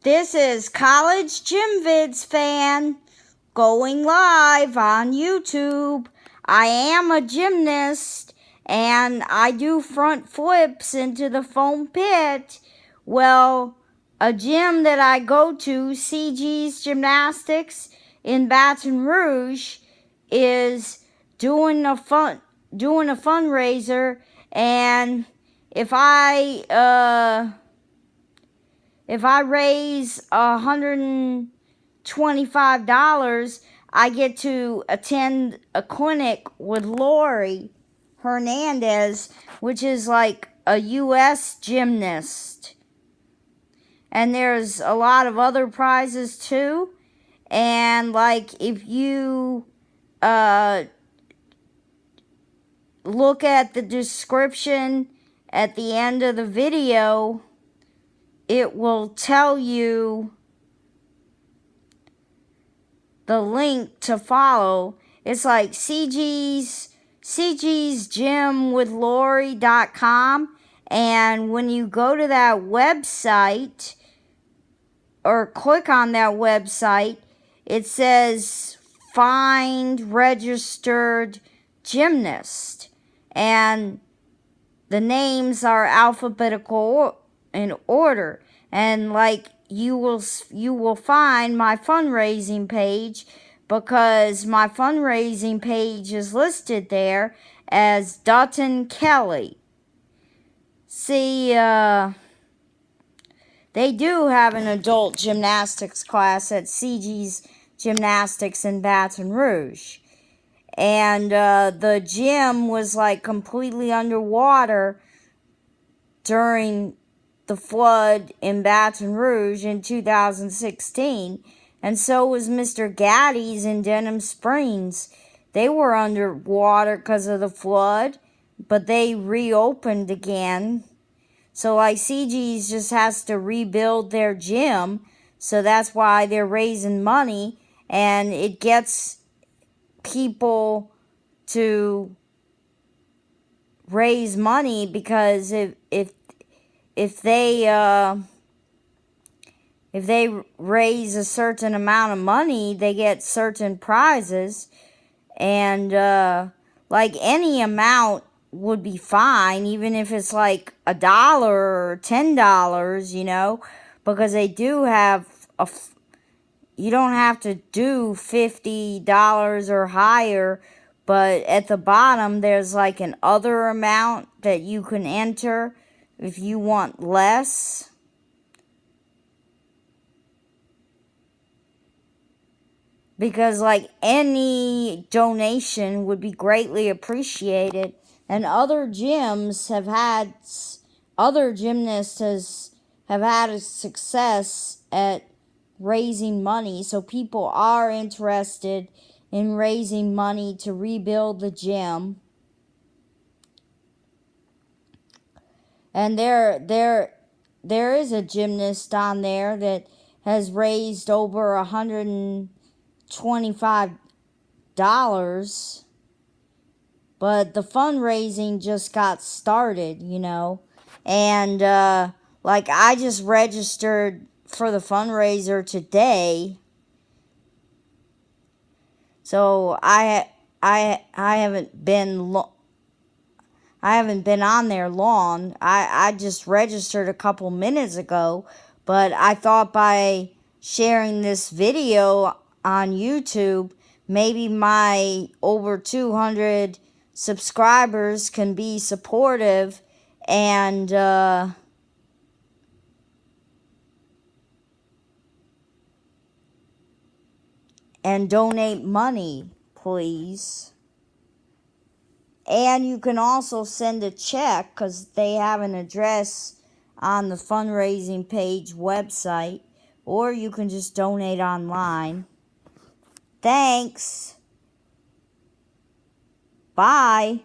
This is College Gym Vids fan going live on YouTube. I am a gymnast and I do front flips into the foam pit. Well, a gym that I go to, CG's Gymnastics in Baton Rouge, is doing a fundraiser, and if I raise $125, I get to attend a clinic with Lori Hernandez, which is like a U.S. gymnast. And there's a lot of other prizes too. And like if you look at the description at the end of the video, it will tell you the link to follow. It's like CG's gymwithlori.com, and when you go to that website or click on that website, it says find registered gymnast, and the names are alphabetical in order, and like you will find my fundraising page, because my fundraising page is listed there as Dutton Kelly. See, they do have an adult gymnastics class at CG's Gymnastics in Baton Rouge. And the gym was like completely underwater during the flood in Baton Rouge in 2016. And so was Mr. Gaddy's in Denham Springs. They were underwater because of the flood, but they reopened again. So like CG's just has to rebuild their gym. So that's why they're raising money, and it gets people to raise money, because if they raise a certain amount of money, they get certain prizes, and like any amount would be fine, even if it's like $1 or $10, because they do have you don't have to do $50 or higher, but at the bottom there's like an other amount that you can enter if you want less. Because like any donation would be greatly appreciated, and other gymnasts have had a success at raising money, so people are interested in raising money to rebuild the gym. And there is a gymnast on there that has raised over $125, but the fundraising just got started, and like I just registered for the fundraiser today, so I haven't been on there long. I just registered a couple minutes ago, but I thought by sharing this video on YouTube, maybe my over 200 subscribers can be supportive and donate money, please. And you can also send a check, because they have an address on the fundraising page website, or you can just donate online. Thanks. Bye.